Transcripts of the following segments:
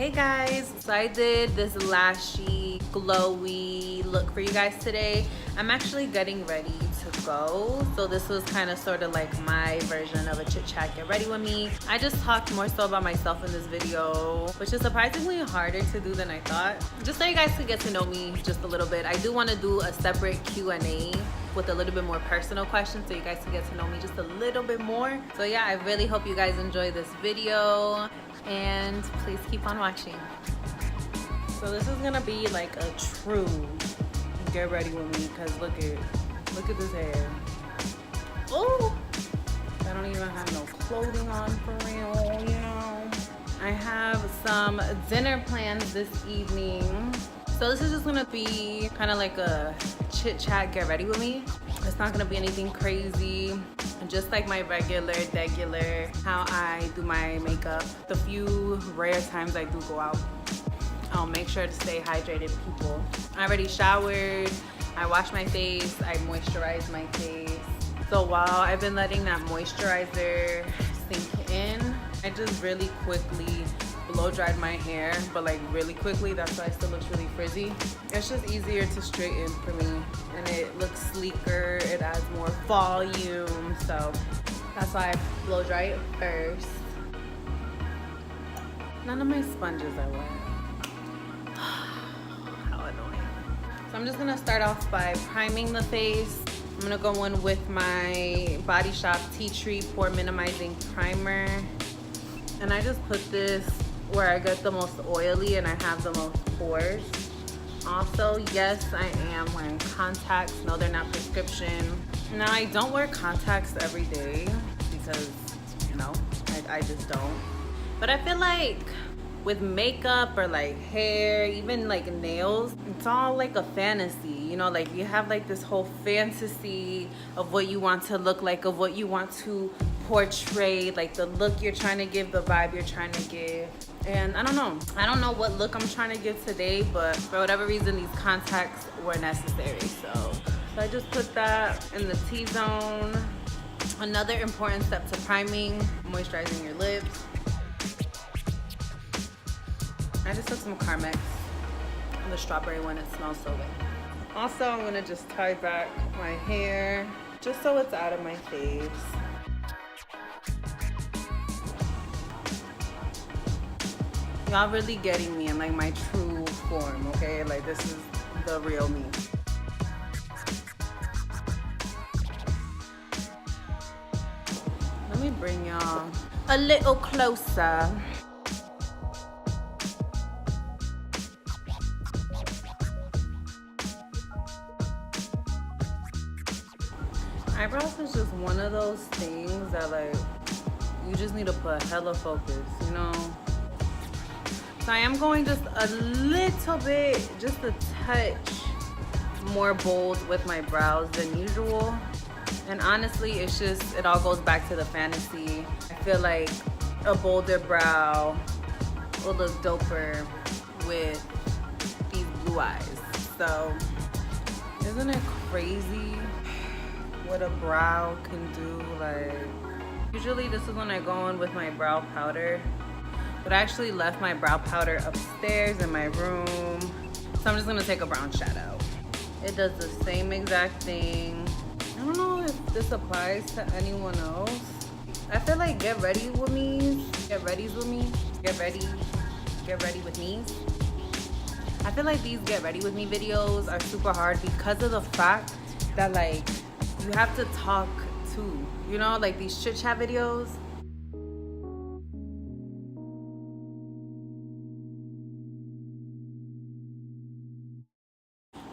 Hey guys, so I did this lashy glowy look for you guys today. I'm actually getting ready to go, so this was kind of sort of like my version of a chit chat get ready with me. I just talked more so about myself in this video, which is surprisingly harder to do than I thought. Just so you guys could get to know me just a little bit. I do want to do a separate Q&A with a little bit more personal questions so you guys can get to know me just a little bit more. So yeah, I really hope you guys enjoy this video and please keep on watching. So this is gonna be like a true get ready with me, because look at this hair. Oh, I don't even have no clothing on for real, you know. I have some dinner plans this evening, so this is just gonna be kind of like a chit chat get ready with me. It's not gonna be anything crazy, just like my regular how I do my makeup. The few rare times I do go out, I'll make sure to stay hydrated, people. I already showered, I washed my face, I moisturized my face. So while I've been letting that moisturizer sink in, I just really quickly blow dried my hair, but like really quickly. That's why it still looks really frizzy. It's just easier to straighten for me, and it looks sleeker, it adds more volume, so that's why I blow dry it first. None of my sponges are wet. How annoying. So I'm just gonna start off by priming the face. I'm gonna go in with my Body Shop Tea Tree Pore Minimizing Primer. And I just put this where I get the most oily and I have the most pores. Also, yes, I am wearing contacts. No, they're not prescription. Now, I don't wear contacts every day because, you know, I just don't. But I feel like with makeup or like hair, even like nails, it's all like a fantasy, you know, like you have like this whole fantasy of what you want to look like, of what you want to portray, like the look you're trying to give, the vibe you're trying to give. And I don't know what look I'm trying to give today, but for whatever reason these contacts were necessary. So I just put that in the T-zone. Another important step to priming, moisturizing your lips. I just took some Carmex, the strawberry one. It smells so good. Also, I'm gonna just tie back my hair just so it's out of my face. Y'all really getting me in like my true form, okay? Like this is the real me. Let me bring y'all a little closer. Eyebrows is just one of those things that like you just need to put hella focus, you know? So I am going just a little bit, just a touch more bold with my brows than usual. And honestly, it's just, it all goes back to the fantasy. I feel like a bolder brow will look doper with these blue eyes. So isn't it crazy what a brow can do? Like, usually this is when I go in with my brow powder, but I actually left my brow powder upstairs in my room. So I'm just gonna take a brown shadow. It does the same exact thing. I don't know if this applies to anyone else. I feel like get ready with me, get ready with me. I feel like these get ready with me videos are super hard because of the fact that like you have to talk too, you know, like these chit chat videos.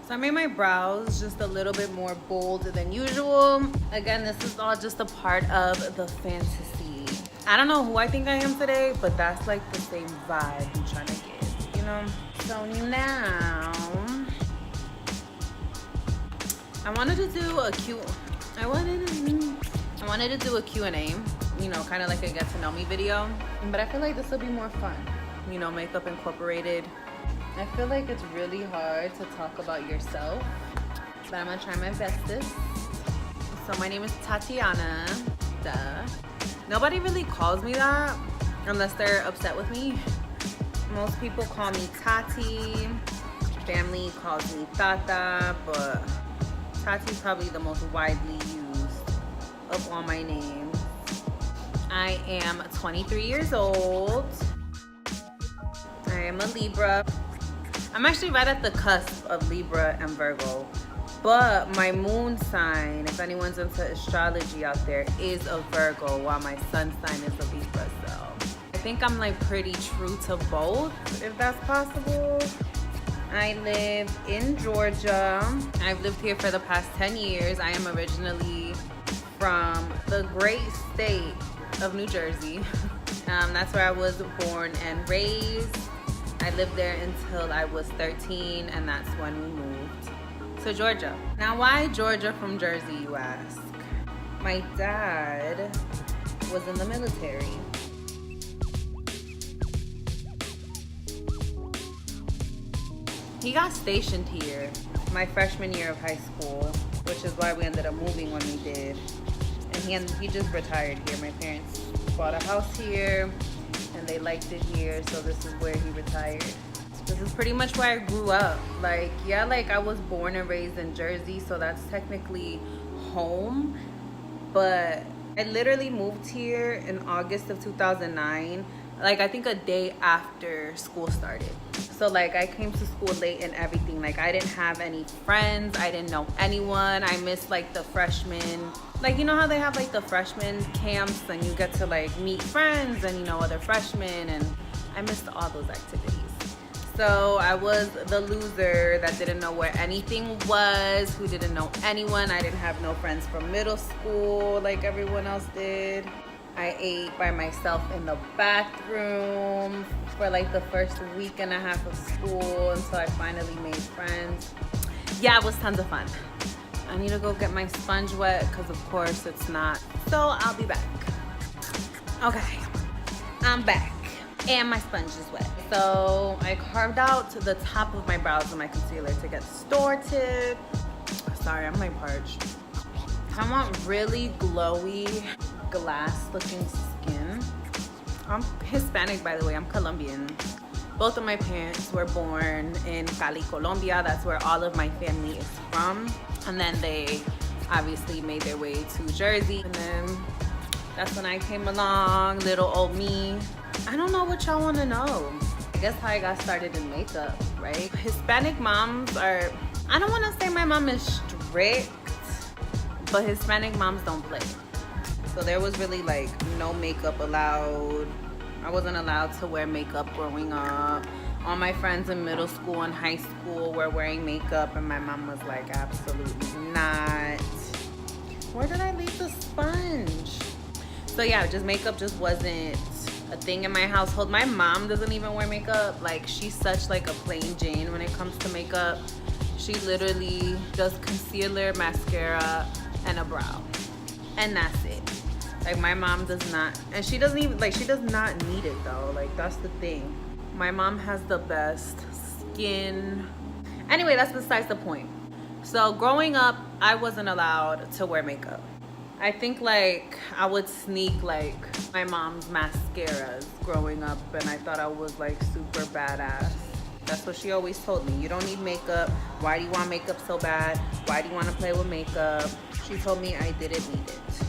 So I made my brows just a little bit more bold than usual. Again, this is all just a part of the fantasy. I don't know who I think I am today, but that's like the same vibe I'm trying to give, you know? So now, I wanted to do a Q&A, you know, kind of like a get to know me video, but I feel like this will be more fun, you know, makeup incorporated. I feel like it's really hard to talk about yourself, but I'm gonna try my bestest. So my name is Tatiana, duh. Nobody really calls me that unless they're upset with me. Most people call me Tati. Family calls me Tata, but Tati is probably the most widely used of all my names. I am 23 years old. I am a Libra. I'm actually right at the cusp of Libra and Virgo. But my moon sign, if anyone's into astrology out there, is a Virgo, while my sun sign is a Libra. So I think I'm like pretty true to both, if that's possible. I live in Georgia. I've lived here for the past 10 years. I am originally from the great state of New Jersey. That's where I was born and raised. I lived there until I was 13, and that's when we moved to Georgia. Now, why Georgia from Jersey, you ask? My dad was in the military. He got stationed here my freshman year of high school, which is why we ended up moving when we did. And he just retired here. My parents bought a house here, and they liked it here, so this is where he retired. This is pretty much where I grew up. Like, yeah, like I was born and raised in Jersey, so that's technically home. But I literally moved here in August of 2009, like I think a day after school started. So like I came to school late and everything. Like I didn't have any friends. I didn't know anyone. I missed like the freshmen. Like, you know how they have like the freshman camps and you get to like meet friends and, you know, other freshmen, and I missed all those activities. So I was the loser that didn't know where anything was, who didn't know anyone. I didn't have no friends from middle school like everyone else did. I ate by myself in the bathroom for like the first week and a half of school until I finally made friends. Yeah, it was tons of fun. I need to go get my sponge wet because of course it's not. So I'll be back. Okay, I'm back and my sponge is wet. So I carved out the top of my brows with my concealer to get started. Sorry, I'm like parched. I want really glowy, glass looking skin. I'm Hispanic, by the way. I'm Colombian. Both of my parents were born in Cali, Colombia. That's where all of my family is from. And then they obviously made their way to Jersey. And then that's when I came along, little old me. I don't know what y'all wanna know. I guess how I got started in makeup, right? Hispanic moms are, I don't wanna say my mom is strict, but Hispanic moms don't play. So there was really like no makeup allowed. I wasn't allowed to wear makeup growing up. All my friends in middle school and high school were wearing makeup, and my mom was like, absolutely not. Where did I leave the sponge? So yeah, just makeup just wasn't a thing in my household. My mom doesn't even wear makeup. Like, she's such like a plain Jane when it comes to makeup. She literally does concealer, mascara, and a brow, and that's it. Like, my mom does not, and she doesn't even, like, she does not need it though. Like, that's the thing. My mom has the best skin. Anyway, that's besides the point. So growing up, I wasn't allowed to wear makeup. I think like I would sneak like my mom's mascaras growing up, and I thought I was like super badass. That's what she always told me. You don't need makeup. Why do you want makeup so bad? Why do you want to play with makeup? She told me I didn't need it.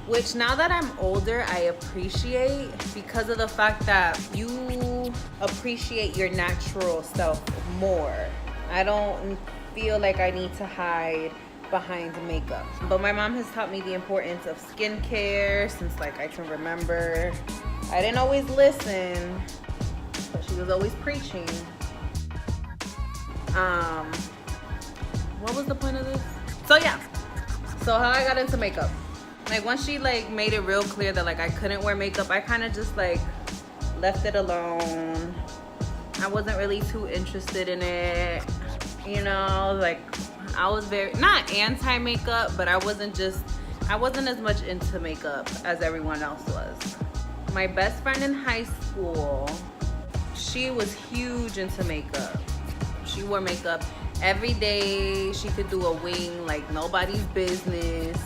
Which now that I'm older, I appreciate, because of the fact that you appreciate your natural self more. I don't feel like I need to hide behind makeup. But my mom has taught me the importance of skincare since like I can remember. I didn't always listen, but she was always preaching. What was the point of this? So yeah, so how I got into makeup. Like, once she like made it real clear that like I couldn't wear makeup, I kind of just like left it alone. I wasn't really too interested in it, you know. Like, I was very, not anti-makeup, but I wasn't as much into makeup as everyone else was. My best friend in high school, she was huge into makeup. She wore makeup every day. She could do a wing like nobody's business.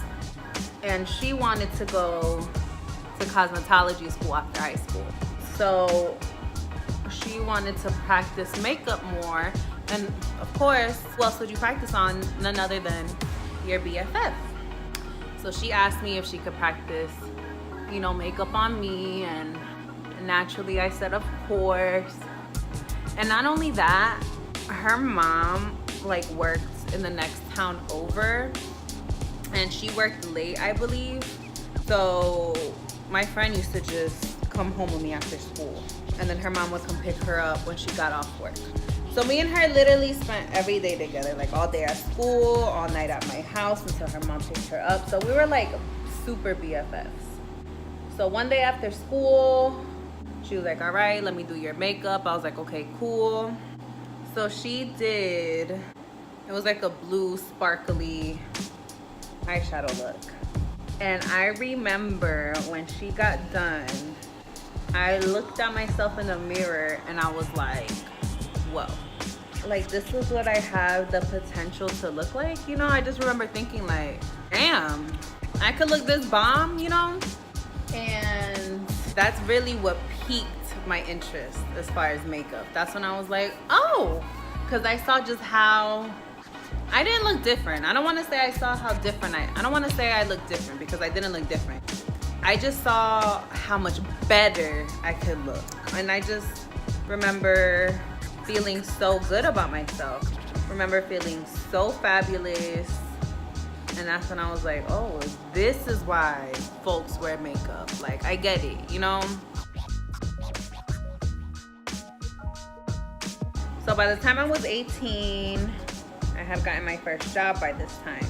And she wanted to go to cosmetology school after high school. So she she wanted to practice makeup more. And of course, who else would you practice on? None other than your BFF. So she asked me if she could practice, you know, makeup on me, and naturally I said of course. And not only that, her mom like worked in the next town over, and she worked late, I believe. So my friend used to just come home with me after school, and then her mom would come pick her up when she got off work. So me and her literally spent every day together, like all day at school, all night at my house until her mom picked her up. So we were like super BFFs. So one day after school, she was like, all right, let me do your makeup. I was like, okay, cool. So she did, it was like a blue sparkly eyeshadow look. And I remember when she got done, I looked at myself in the mirror and I was like, whoa, like this is what I have the potential to look like, you know? I just remember thinking like, damn, I could look this bomb, you know? And that's really what piqued my interest as far as makeup. That's when I was like, oh, because I saw just how I didn't look different. I don't want to say I saw how different I don't want to say I looked different, because I didn't look different. I just saw how much better I could look. And I just remember feeling so good about myself. Remember feeling so fabulous. And that's when I was like, oh, this is why folks wear makeup. Like, I get it, you know? So by the time I was 18, I have gotten my first job by this time.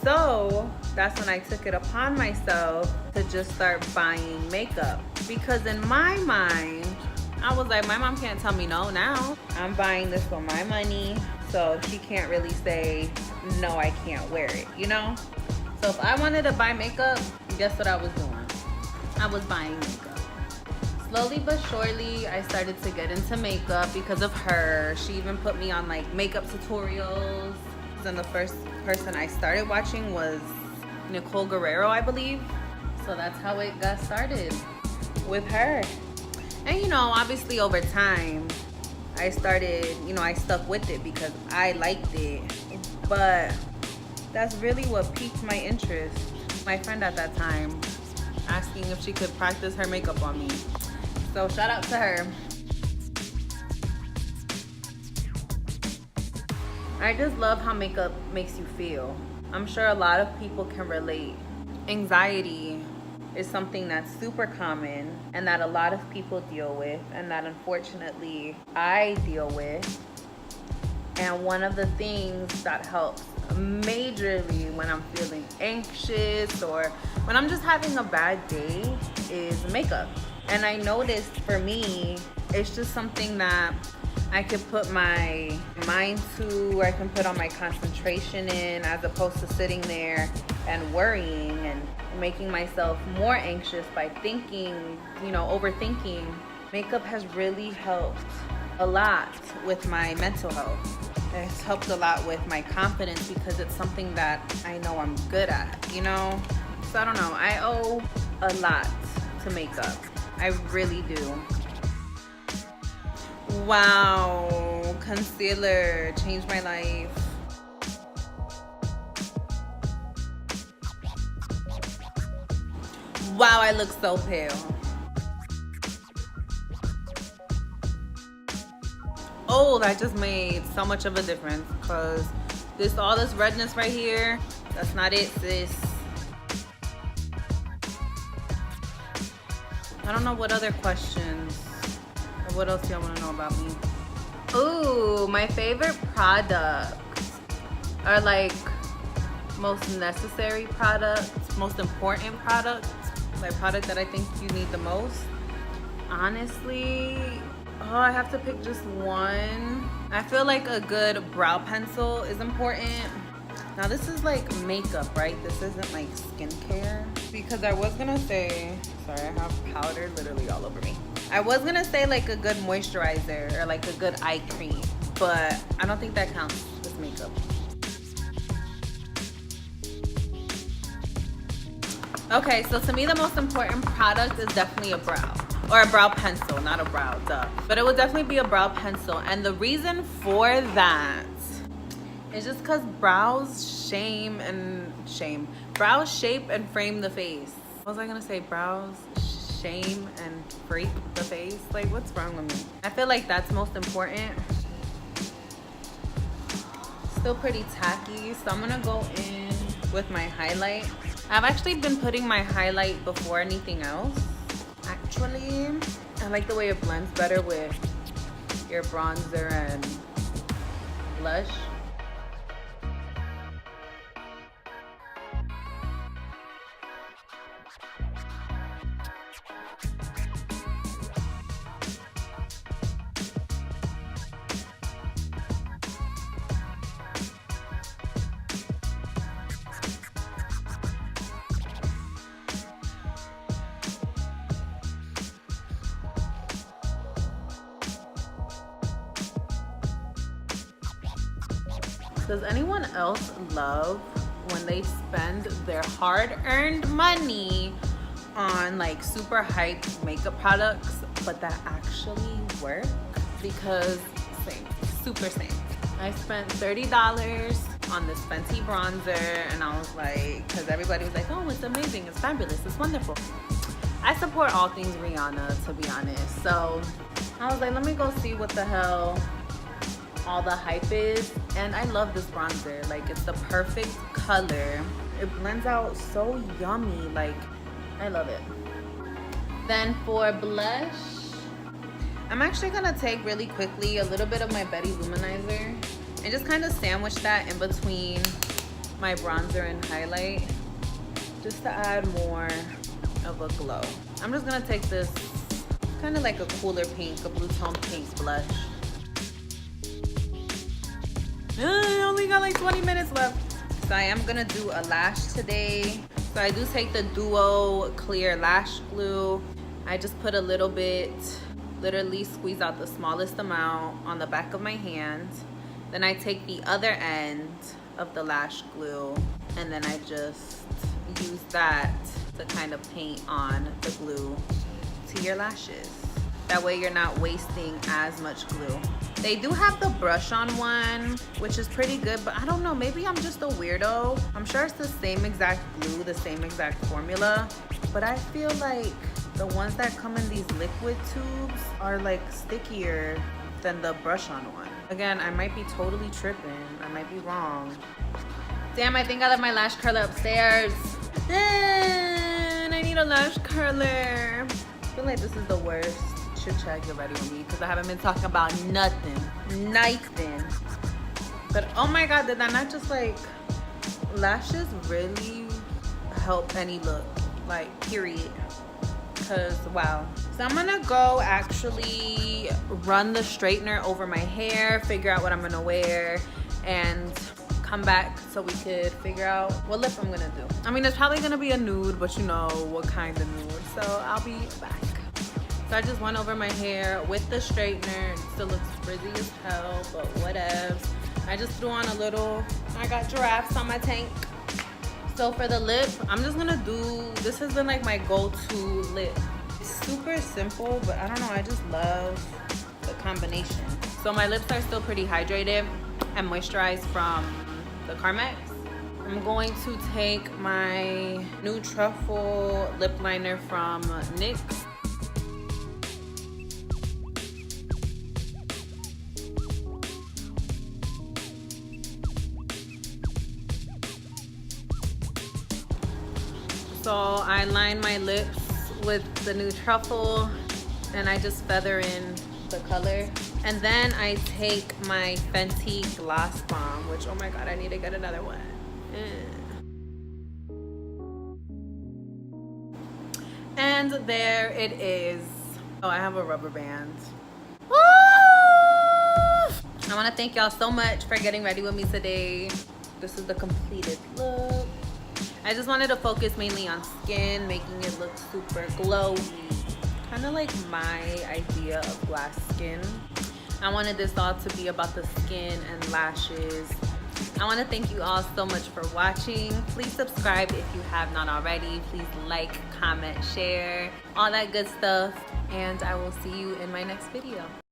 So that's when I took it upon myself to just start buying makeup. Because in my mind, I was like, my mom can't tell me no now. I'm buying this for my money, so she can't really say, no, I can't wear it, you know? So if I wanted to buy makeup, guess what I was doing? I was buying makeup. Slowly but surely, I started to get into makeup because of her. She even put me on like makeup tutorials. And the first person I started watching was Nicole Guerrero, I believe. So that's how it got started, with her. And you know, obviously over time, I started, you know, I stuck with it because I liked it. But that's really what piqued my interest. My friend at that time asking if she could practice her makeup on me. So shout out to her. I just love how makeup makes you feel. I'm sure a lot of people can relate. Anxiety is something that's super common and that a lot of people deal with, and that unfortunately I deal with. And one of the things that helps majorly when I'm feeling anxious or when I'm just having a bad day is makeup. And I noticed for me, it's just something that I could put my mind to, or I can put all my concentration in, as opposed to sitting there and worrying and making myself more anxious by thinking, you know, overthinking. Makeup has really helped a lot with my mental health. It's helped a lot with my confidence because it's something that I know I'm good at, you know? So I don't know, I owe a lot to makeup. I really do. Wow, concealer changed my life. Wow, I look so pale. Oh, that just made so much of a difference, because all this redness right here, that's not it, sis. I don't know what other questions, or what else y'all want to know about me. Ooh, my favorite products are like most necessary products, most important products, like product that I think you need the most. Honestly, oh, I have to pick just one. I feel like a good brow pencil is important. Now this is like makeup, right? This isn't like skincare. Because I was gonna say, sorry, I have powder literally all over me. I was gonna say like a good moisturizer or like a good eye cream, but I don't think that counts as makeup. Okay, so to me the most important product is definitely a brow. Or a brow pencil, not a brow, duh. But it would definitely be a brow pencil. And the reason for that is just because brows brows shape and frame the face. What was I gonna say? Brows shame and freak the face? Like, what's wrong with me? I feel like that's most important. Still pretty tacky, so I'm gonna go in with my highlight. I've actually been putting my highlight before anything else. Actually, I like the way it blends better with your bronzer and blush. Does anyone else love when they spend their hard-earned money on like super hyped makeup products, but that actually work? Because same, super same. I spent $30 on this Fenty bronzer, and I was like, because everybody was like, oh, it's amazing, it's fabulous, it's wonderful. I support all things Rihanna, to be honest. So I was like, let me go see what the hell all the hype is. And I love this bronzer. Like, it's the perfect color. It blends out so yummy. Like, I love it. Then for blush, I'm actually gonna take really quickly a little bit of my Betty Luminizer and just kind of sandwich that in between my bronzer and highlight, just to add more of a glow. I'm just gonna take this kind of like a cooler pink, a blue tone pink blush. I only got like 20 minutes left. So I am gonna do a lash today. So I do take the Duo Clear Lash Glue. I just put a little bit, literally squeeze out the smallest amount on the back of my hand. Then I take the other end of the lash glue, and then I just use that to kind of paint on the glue to your lashes. That way you're not wasting as much glue. They do have the brush on one, which is pretty good, but I don't know, maybe I'm just a weirdo. I'm sure it's the same exact glue, the same exact formula, but I feel like the ones that come in these liquid tubes are like stickier than the brush on one. Again, I might be totally tripping. I might be wrong. Damn, I think I left my lash curler upstairs. And I need a lash curler. I feel like this is the worst chit chat get ready with me because I haven't been talking about nothing. But oh my God, did that not just like, lashes really help any look, like period. Because wow. So I'm gonna go actually run the straightener over my hair, figure out what I'm gonna wear, and come back so we could figure out what lip I'm gonna do. I mean, it's probably gonna be a nude, but you know what kind of nude. So I'll be back. So I just went over my hair with the straightener. It still looks frizzy as hell, but whatevs. I just threw on a little, I got giraffes on my tank. So for the lip, I'm just gonna do, this has been like my go-to lip. It's super simple, but I don't know, I just love the combination. So my lips are still pretty hydrated and moisturized from the Carmex. I'm going to take my new truffle lip liner from NYX. So I line my lips with the new truffle and I just feather in the color. And then I take my Fenty Gloss Bomb, which, oh my God, I need to get another one. And there it is. Oh, I have a rubber band. Woo! I want to thank y'all so much for getting ready with me today. This is the completed look. I just wanted to focus mainly on skin, making it look super glowy. Kind of like my idea of glass skin. I wanted this all to be about the skin and lashes. I want to thank you all so much for watching. Please subscribe if you have not already. Please like, comment, share, all that good stuff. and I will see you in my next video.